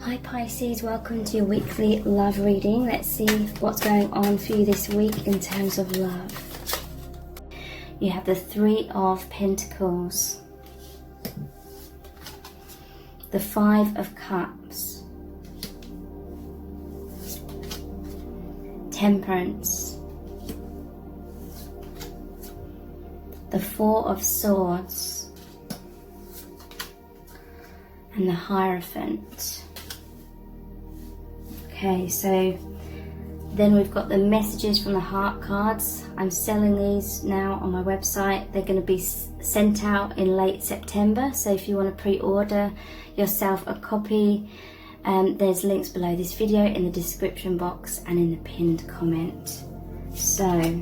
Hi Pisces, welcome to your weekly love reading. Let's see what's going on for you this week in terms of love. You have the Three of Pentacles, the Five of Cups, Temperance, the Four of Swords, and the Hierophant. Okay, so then we've got the messages from the heart cards. I'm selling these now on my website. They're going to be sent out in late September. So if you want to pre-order yourself a copy, there's links below this video in the description box and in the pinned comment. So,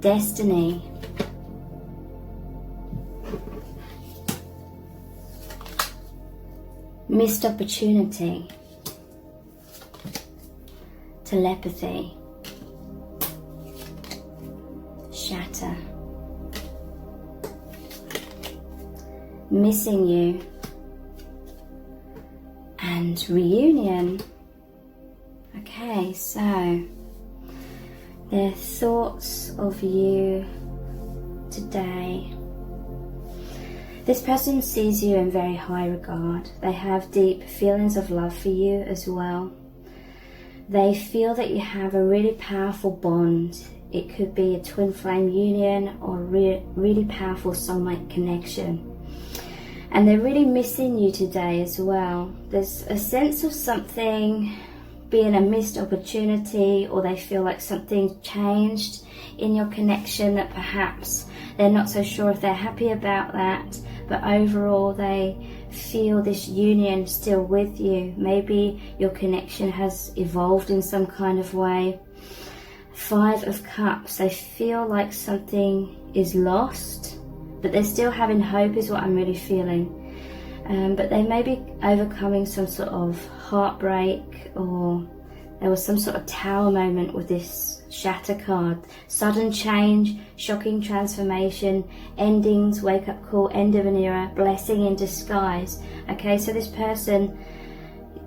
Destiny. Missed opportunity. Telepathy, shatter, missing you, and reunion. Okay, so their thoughts of you today. This person sees you in very high regard. They have deep feelings of love for you as well. They feel that you have a really powerful bond. It could be a twin flame union or really powerful soulmate connection. And they're really missing you today as well. There's a sense of something being a missed opportunity, or they feel like something changed in your connection that perhaps they're not so sure if they're happy about that. But overall they feel this union still with you. Maybe your connection has evolved in some kind of way. Five of Cups, they feel like something is lost, but they're still having hope is what I'm really feeling. But they may be overcoming some sort of heartbreak, or there was some sort of tower moment with this shatter card. Sudden change, shocking transformation, endings, wake up call, end of an era, blessing in disguise. Okay, so this person,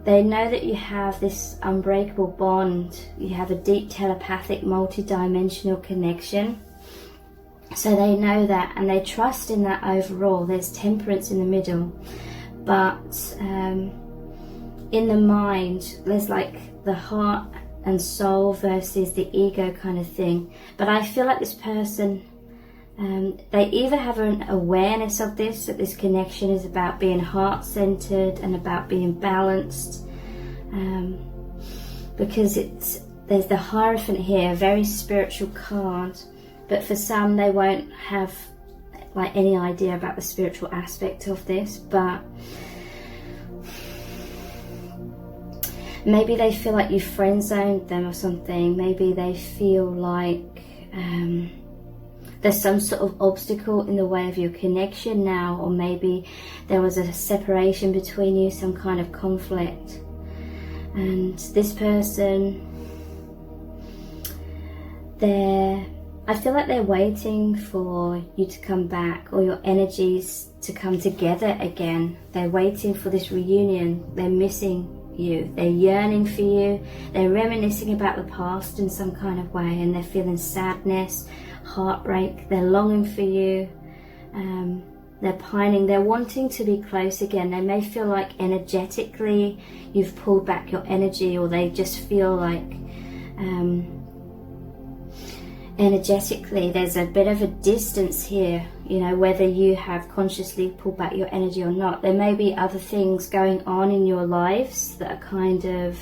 they know that you have this unbreakable bond. You have a deep telepathic, multi-dimensional connection. So they know that and they trust in that overall. There's temperance in the middle. But in the mind, there's like the heart and soul versus the ego kind of thing. But I feel like this person, they either have an awareness of this, that this connection is about being heart-centered and about being balanced, because there's the Hierophant here, a very spiritual card, but for some they won't have like any idea about the spiritual aspect of this. But maybe they feel like you friend zoned them or something. Maybe they feel like there's some sort of obstacle in the way of your connection now, or maybe there was a separation between you, some kind of conflict. And this person, I feel like they're waiting for you to come back, or your energies to come together again. They're waiting for this reunion. They're missing you. They're yearning for you. They're reminiscing about the past in some kind of way, and they're feeling sadness, heartbreak. They're longing for you. They're pining. They're wanting to be close again. They may feel like energetically you've pulled back your energy, or they just feel like energetically there's a bit of a distance here, you know, whether you have consciously pulled back your energy or not. There may be other things going on in your lives that are kind of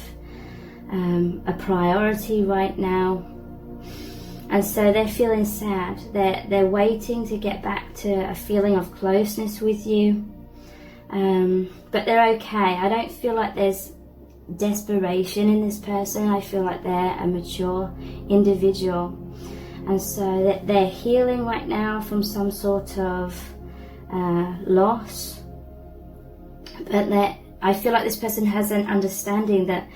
a priority right now, and so they're feeling sad. They're waiting to get back to a feeling of closeness with you, but they're okay. I don't feel like there's desperation in this person. I feel like they're a mature individual. And so they're healing right now from some sort of loss. But I feel like this person has an understanding that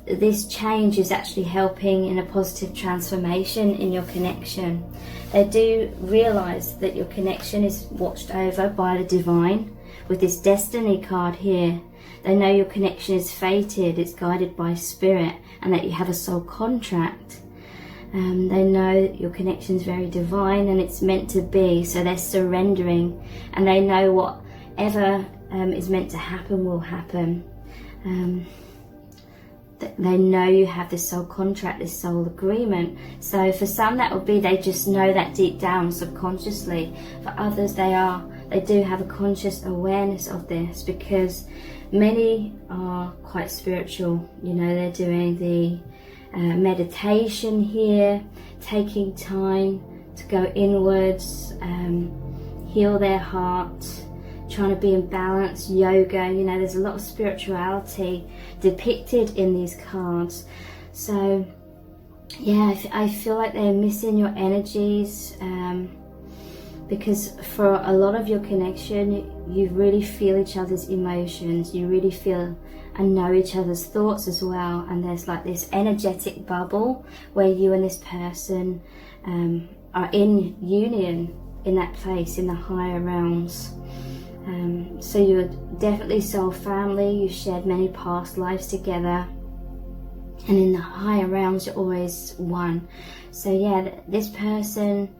this change is actually helping in a positive transformation in your connection. They do realize that your connection is watched over by the divine with this destiny card here. They know your connection is fated, it's guided by spirit, and that you have a soul contract. They know that your connection is very divine and it's meant to be, so they're surrendering, and they know whatever is meant to happen will happen. They know you have this soul contract, this soul agreement. So for some that will be, they just know that deep down subconsciously. For others they do have a conscious awareness of this, because many are quite spiritual. You know, they're doing the meditation here, taking time to go inwards, heal their heart, trying to be in balance, yoga. You know, there's a lot of spirituality depicted in these cards. So yeah, I feel like they're missing your energies, because for a lot of your connection, you really feel each other's emotions, you really feel and know each other's thoughts as well, and there's like this energetic bubble where you and this person are in union in that place, in the higher realms. So you're definitely soul family, you've shared many past lives together, and in the higher realms you're always one. So yeah, this person,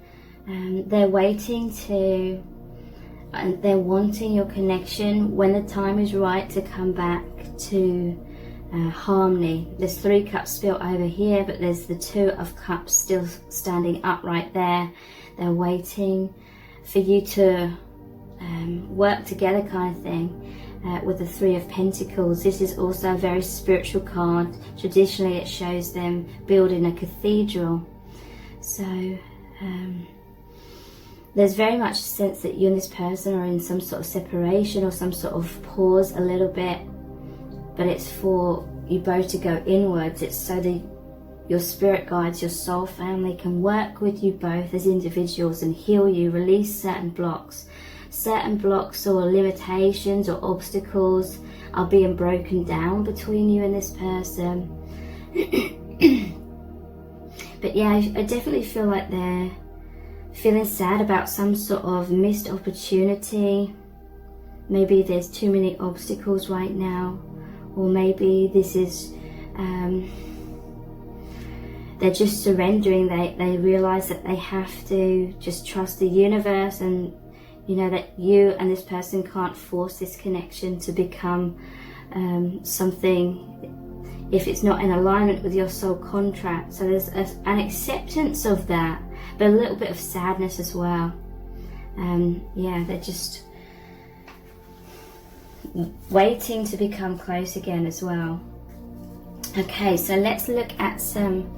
they're waiting to, and they're wanting your connection when the time is right to come back to harmony. There's 3 cups spilt over here, but there's the 2 of cups still standing upright there. They're waiting for you to work together, kind of thing. With the 3 of Pentacles, this is also a very spiritual card. Traditionally it shows them building a cathedral. So there's very much a sense that you and this person are in some sort of separation or some sort of pause a little bit, but it's for you both to go inwards. It's so that your spirit guides, your soul family can work with you both as individuals and heal you, release certain blocks or limitations or obstacles are being broken down between you and this person. But yeah, I definitely feel like they're feeling sad about some sort of missed opportunity. Maybe there's too many obstacles right now, or maybe this is they're just surrendering. They realize that they have to just trust the universe, and you know that you and this person can't force this connection to become something if it's not in alignment with your soul contract. So there's an acceptance of that, but a little bit of sadness as well. Yeah, they're just waiting to become close again as well. Okay, so let's look at some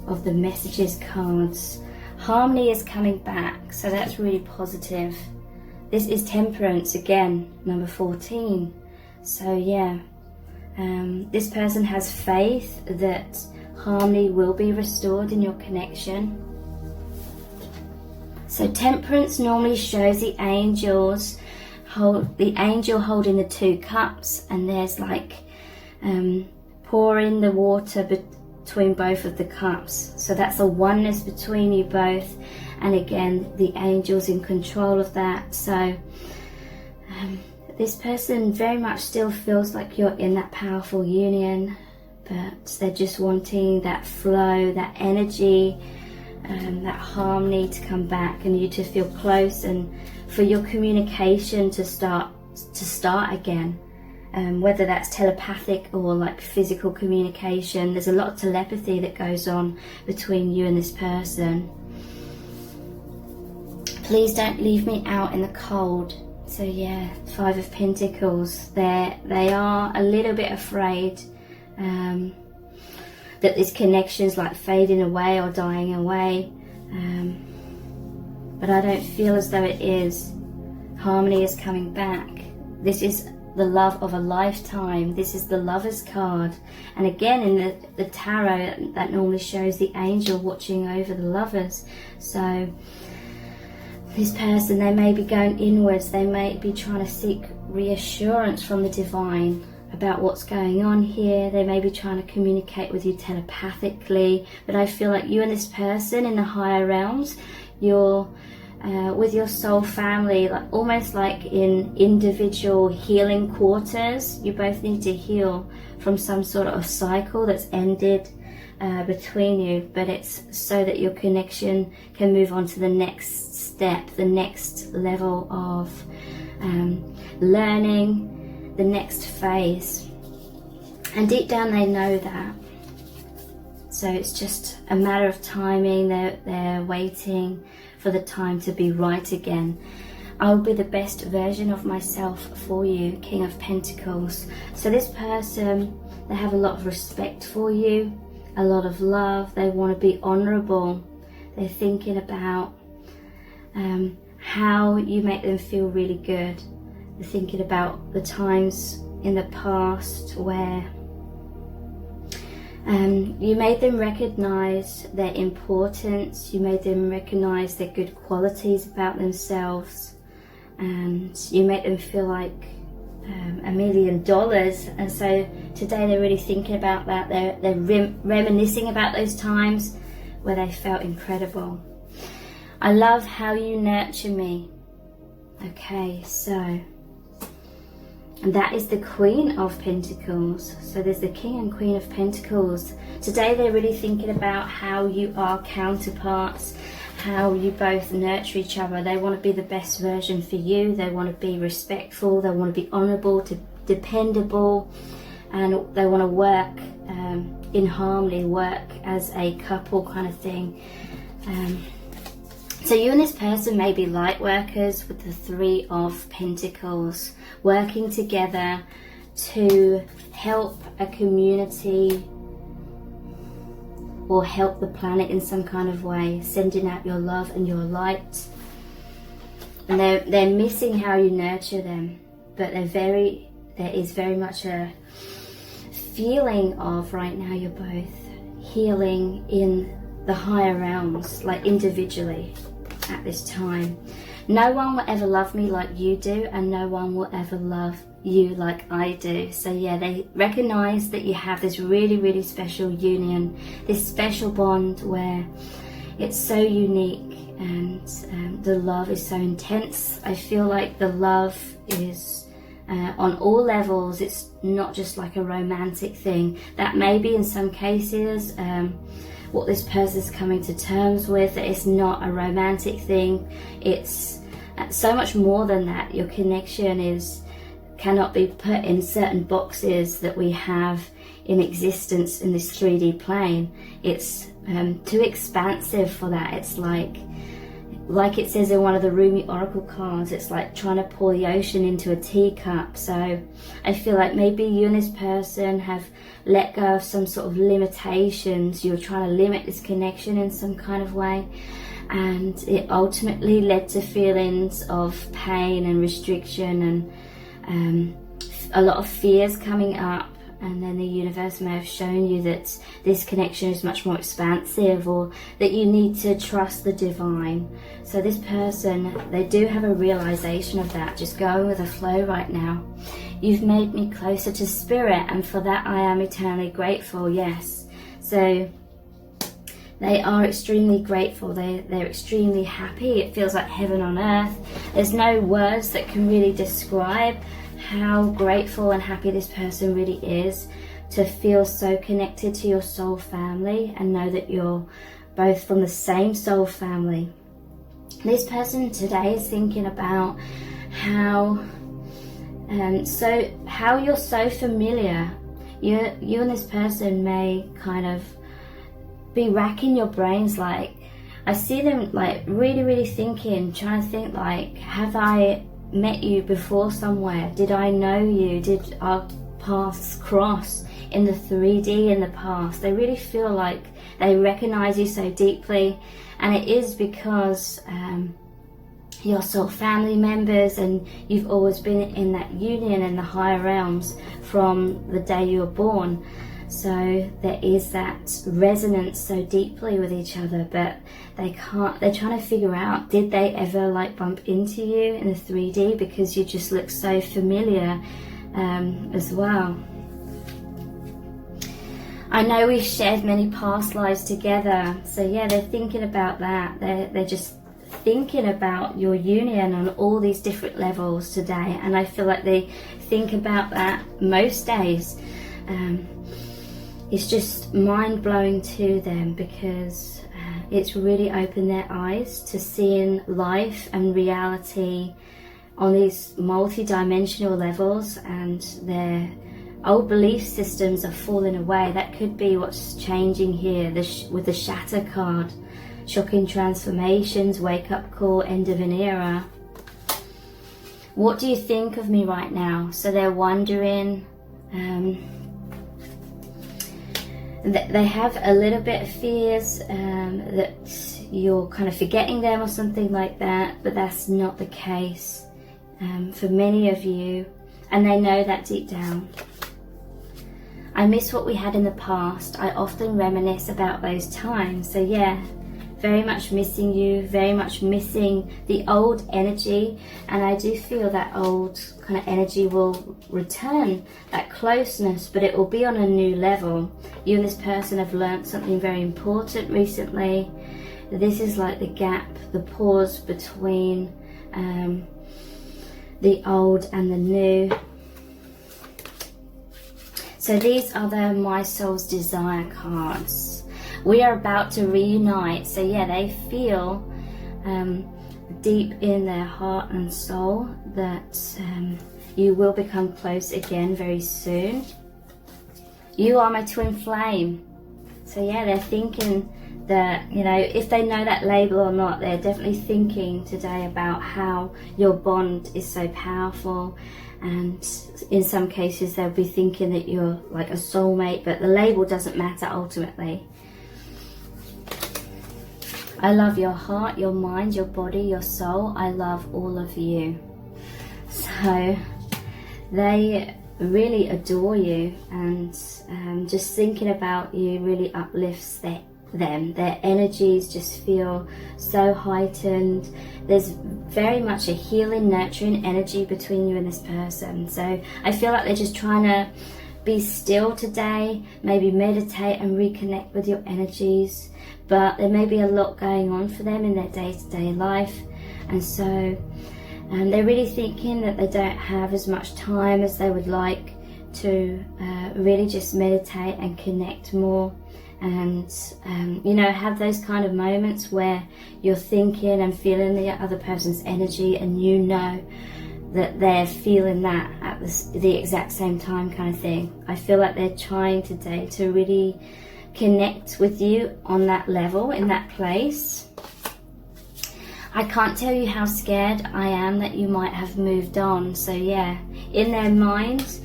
of the messages cards. Harmony is coming back, so that's really positive. This is Temperance again, number 14. So yeah, this person has faith that harmony will be restored in your connection. So Temperance normally shows the angels, the angel holding the 2 cups, and there's like pouring the water between both of the cups. So that's a oneness between you both, and again the angel's in control of that. So this person very much still feels like you're in that powerful union, but they're just wanting that flow, that energy, that harmony to come back, and you to feel close, and for your communication to start again. Whether that's telepathic or like physical communication, there's a lot of telepathy that goes on between you and this person. Please don't leave me out in the cold. So yeah, 5 of Pentacles. They are a little bit afraid that this connection's like fading away or dying away. But I don't feel as though it is. Harmony is coming back. This is the love of a lifetime. This is the Lover's card. And again, in the tarot, that normally shows the angel watching over the lovers. So this person, they may be going inwards. They may be trying to seek reassurance from the divine about what's going on here. They may be trying to communicate with you telepathically. But I feel like you and this person in the higher realms, you're with your soul family, like almost like in individual healing quarters. You both need to heal from some sort of cycle that's ended between you, but it's so that your connection can move on to the next step, the next level of learning, the next phase. And deep down they know that. So it's just a matter of timing. They're waiting for the time to be right again. I'll be the best version of myself for you, King of Pentacles. So this person, they have a lot of respect for you, a lot of love. They want to be honorable. They're thinking about how you make them feel really good. They're thinking about the times in the past where you made them recognize their importance, you made them recognize their good qualities about themselves, and you make them feel like $1 million. And so today they're really thinking about that. They're reminiscing about those times where they felt incredible. I love how you nurture me. Okay, so, and that is the Queen of Pentacles. So there's the King and Queen of Pentacles. Today they're really thinking about how you are counterparts, how you both nurture each other. They want to be the best version for you. They want to be respectful. They want to be honorable, dependable, and they want to work in harmony, work as a couple kind of thing. So you and this person may be light workers with the Three of Pentacles, working together to help a community or help the planet in some kind of way, sending out your love and your light. And they're missing how you nurture them, but there is very much a feeling of right now you're both healing in the higher realms, like individually at this time. No one will ever love me like you do, and no one will ever love you like I do. So yeah, they recognize that you have this really, really special union, this special bond where it's so unique, and the love is so intense. I feel like the love is on all levels. It's not just like a romantic thing. That may be in some cases what this person's coming to terms with, that it's not a romantic thing. It's so much more than that. Your connection cannot be put in certain boxes that we have in existence in this 3D plane. It's too expansive for that. It's like it says in one of the Rumi oracle cards, it's like trying to pour the ocean into a teacup. So I feel like maybe you and this person have let go of some sort of limitations. You're trying to limit this connection in some kind of way, and it ultimately led to feelings of pain and restriction and a lot of fears coming up. And then the universe may have shown you that this connection is much more expansive, or that you need to trust the divine. So this person, they do have a realization of that, just going with the flow right now. You've made me closer to spirit, and for that I am eternally grateful. Yes. So they are extremely grateful. They're extremely happy. It feels like heaven on earth. There's no words that can really describe how grateful and happy this person really is to feel so connected to your soul family and know that you're both from the same soul family. This person today is thinking about how you're so familiar. You and this person may kind of be racking your brains. Like, I see them like really, really thinking, trying to think like, have I met you before somewhere? Did I know you? Did our paths cross in the 3D in the past? They really feel like they recognize you so deeply, and it is because you're soul family members, and you've always been in that union in the higher realms from the day you were born. So there is that resonance so deeply with each other, but they're trying to figure out, did they ever like bump into you in the 3D, because you just look so familiar as well. I know we've shared many past lives together. So yeah, they're thinking about that. They're just thinking about your union on all these different levels today, and I feel like they think about that most days. It's just mind-blowing to them, because it's really opened their eyes to seeing life and reality on these multi-dimensional levels, and their old belief systems are falling away. That could be what's changing here with the Shatter card. Shocking transformations, wake-up call, end of an era. What do you think of me right now? So they're wondering, they have a little bit of fears that you're kind of forgetting them or something like that, but that's not the case for many of you, and they know that deep down. I miss what we had in the past. I often reminisce about those times. So yeah, very much missing you, very much missing the old energy, and I do feel that old kind of energy will return, that closeness, but it will be on a new level. You and this person have learnt something very important recently. This is like the gap, the pause between the old and the new. So these are the My Soul's Desire cards. We are about to reunite. So yeah, they feel deep in their heart and soul that you will become close again very soon. You are my twin flame. So yeah, they're thinking that, you know, if they know that label or not, they're definitely thinking today about how your bond is so powerful. And in some cases they'll be thinking that you're like a soulmate, but the label doesn't matter ultimately. I love your heart, your mind, your body, your soul. I love all of you. So they really adore you, and just thinking about you really uplifts them. Their energies just feel so heightened. There's very much a healing, nurturing energy between you and this person. So I feel like they're just trying to be still today, maybe meditate and reconnect with your energies. But there may be a lot going on for them in their day-to-day life, and so they're really thinking that they don't have as much time as they would like to really just meditate and connect more, and you know, have those kind of moments where you're thinking and feeling the other person's energy, and you know that they're feeling that at the exact same time, kind of thing. I feel like they're trying today to really connect with you on that level, in that place. I can't tell you how scared I am that you might have moved on. So yeah, in their mind,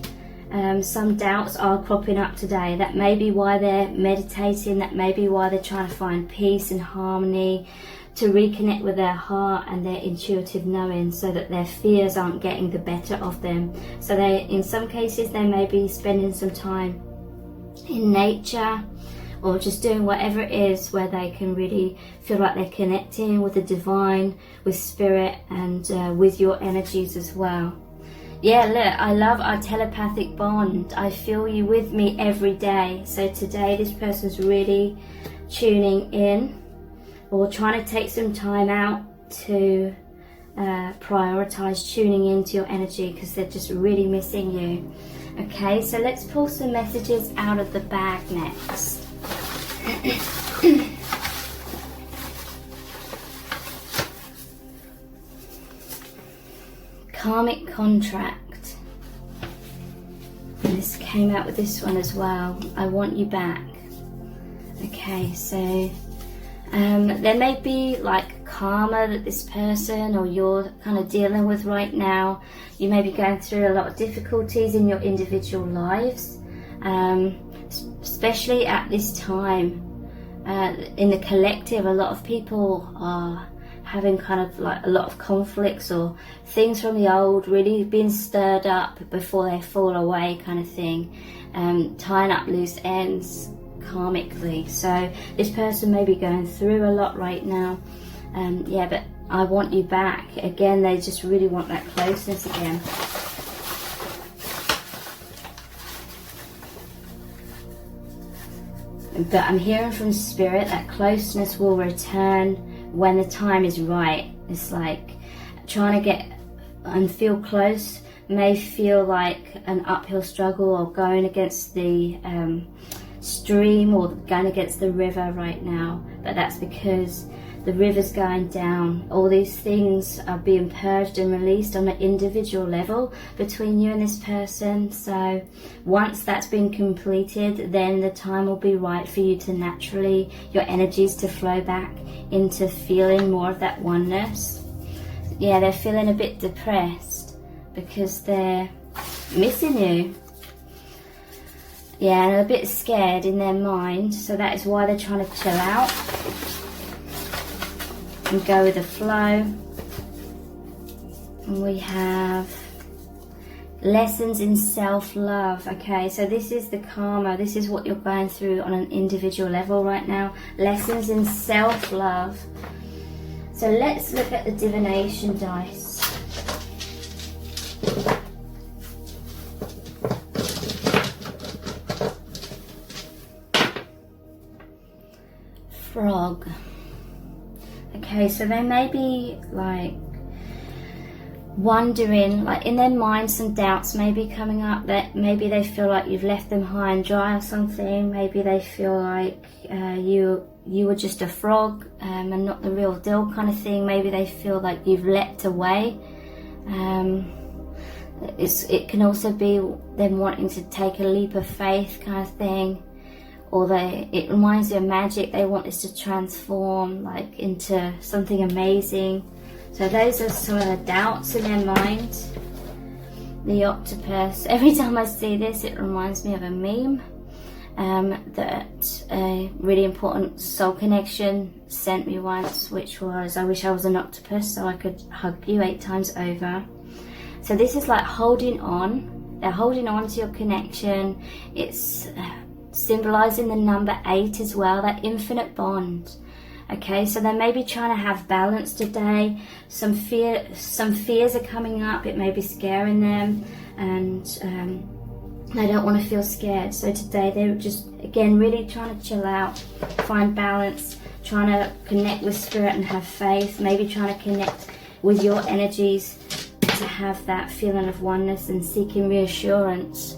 some doubts are cropping up today. That may be why they're meditating, that may be why they're trying to find peace and harmony, to reconnect with their heart and their intuitive knowing, so that their fears aren't getting the better of them. So they, in some cases, they may be spending some time in nature, or just doing whatever it is where they can really feel like they're connecting with the divine, with spirit, and with your energies as well. Yeah, look, I love our telepathic bond. I feel you with me every day. So today this person's really tuning in, or trying to take some time out to prioritize tuning into your energy, because they're just really missing you. Okay, so let's pull some messages out of the bag next. Karmic contract. And this came out with this one as well. I want you back. Okay, so there may be like karma that this person or you're kind of dealing with right now. You may be going through a lot of difficulties in your individual lives, especially at this time. In the collective, a lot of people are having kind of like a lot of conflicts, or things from the old really being stirred up before they fall away, kind of thing, tying up loose ends karmically. So this person may be going through a lot right now. Yeah, but I want you back. Again, they just really want that closeness again. But I'm hearing from spirit that closeness will return when the time is right. It's like trying to get and feel close may feel like an uphill struggle, or going against the stream, or going against the river right now. But that's because the river's going down. All these things are being purged and released on an individual level between you and this person. So once that's been completed, then the time will be right for you to naturally, your energies to flow back into feeling more of that oneness. Yeah, they're feeling a bit depressed because they're missing you. Yeah, and they're a bit scared in their mind, so that is why they're trying to chill out and go with the flow. And we have lessons in self-love. Okay, so this is the karma. This is what you're going through on an individual level right now. Lessons in self-love. So let's look at the divination dice. Frog. Okay, so they may be like wondering, like in their mind some doubts may be coming up, that maybe they feel like you've left them high and dry or something. Maybe they feel like you were just a frog and not the real deal kind of thing. Maybe they feel like you've leapt away. It can also be them wanting to take a leap of faith kind of thing. Or it reminds you of magic. They want this to transform like into something amazing. So those are some of the doubts in their mind. The octopus. Every time I see this, it reminds me of a meme that a really important soul connection sent me once, which was, I wish I was an octopus so I could hug you 8 times over. So this is like holding on. They're holding on to your connection. It's symbolizing the number 8 as well, that infinite bond. Okay, so they may be trying to have balance today. Some fears are coming up. It may be scaring them, and they don't want to feel scared. So today they're just, again, really trying to chill out, find balance, trying to connect with spirit and have faith, maybe trying to connect with your energies to have that feeling of oneness and seeking reassurance.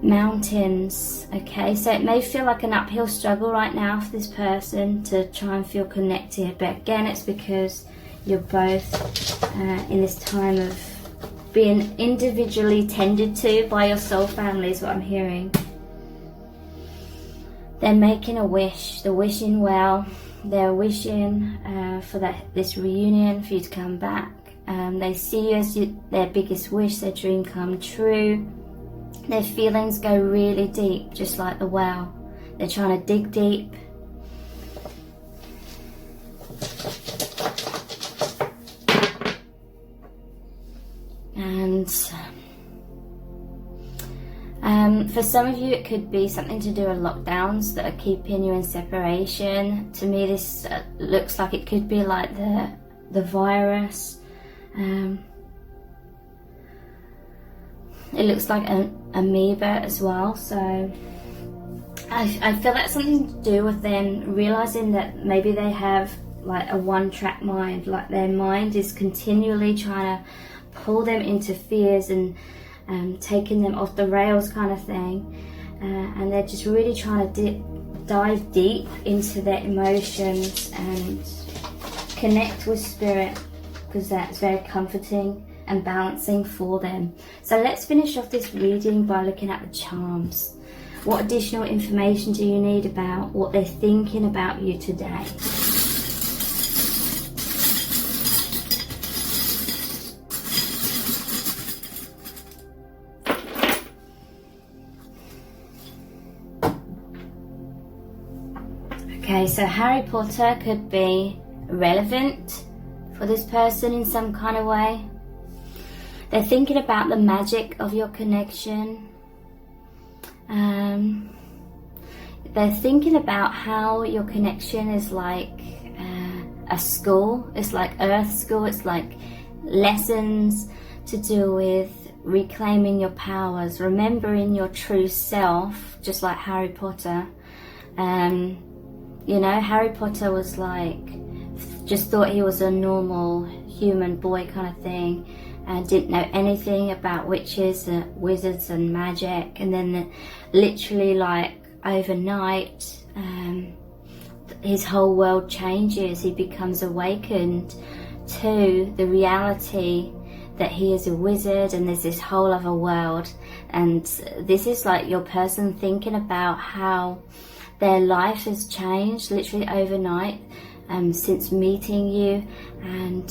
Mountains. Okay, so it may feel like an uphill struggle right now for this person to try and feel connected, but again, it's because you're both in this time of being individually tended to by your soul family, is what I'm hearing. They're making a wish. They're wishing well. They're wishing for this reunion, for you to come back. They see you as their biggest wish, their dream come true. Their feelings go really deep, just like the well. They're trying to dig deep. And for some of you, it could be something to do with lockdowns that are keeping you in separation. To me, this looks like it could be like the virus. It looks like an amoeba as well, so I feel that's something to do with them realizing that maybe they have like a one-track mind, like their mind is continually trying to pull them into fears and taking them off the rails kind of thing, and they're just really trying to dive deep into their emotions and connect with spirit, because that's very comforting and balancing for them. So let's finish off this reading by looking at the charms. What additional information do you need about what they're thinking about you today? Okay, so Harry Potter could be relevant for this person in some kind of way. They're thinking about the magic of your connection. They're thinking about how your connection is like a school. It's like Earth School. It's like lessons to do with reclaiming your powers, remembering your true self, just like Harry Potter. You know, Harry Potter was like, just thought he was a normal human boy kind of thing, and didn't know anything about witches, wizards and magic. And then literally like overnight, his whole world changes. He becomes awakened to the reality that he is a wizard and there's this whole other world. And this is like your person thinking about how their life has changed literally overnight since meeting you. And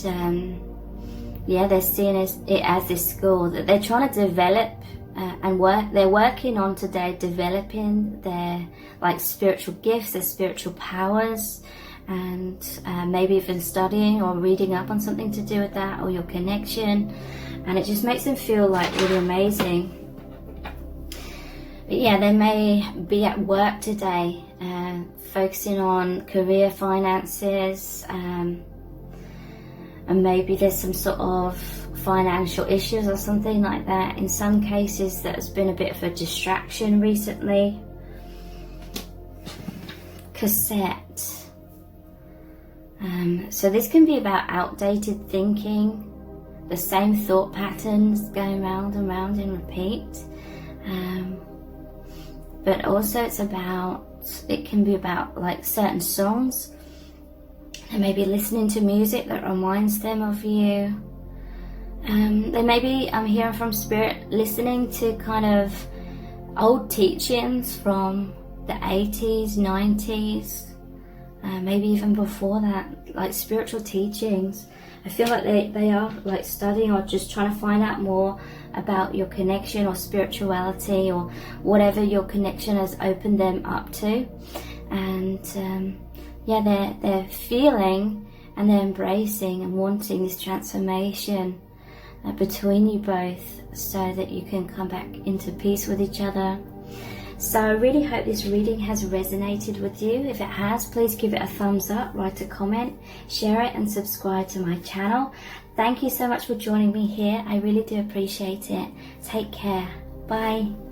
yeah, they're seeing it as this school that they're trying to develop and work. They're working on today developing their like spiritual gifts, their spiritual powers, and maybe even studying or reading up on something to do with that, or your connection. And it just makes them feel like really amazing. But yeah, they may be at work today, focusing on career, finances, and maybe there's some sort of financial issues or something like that. In some cases, that has been a bit of a distraction recently. Cassette. So this can be about outdated thinking, the same thought patterns going round and round in repeat. But also it can be about like certain songs. They may be listening to music that reminds them of you. They may be, I'm hearing from Spirit, listening to kind of old teachings from the 80s, 90s, maybe even before that, like spiritual teachings. I feel like they are like studying or just trying to find out more about your connection or spirituality or whatever your connection has opened them up to. And yeah, they're feeling and they're embracing and wanting this transformation between you both, so that you can come back into peace with each other. So I really hope this reading has resonated with you. If it has, please give it a thumbs up, write a comment, share it and subscribe to my channel. Thank you so much for joining me here. I really do appreciate it. Take care. Bye.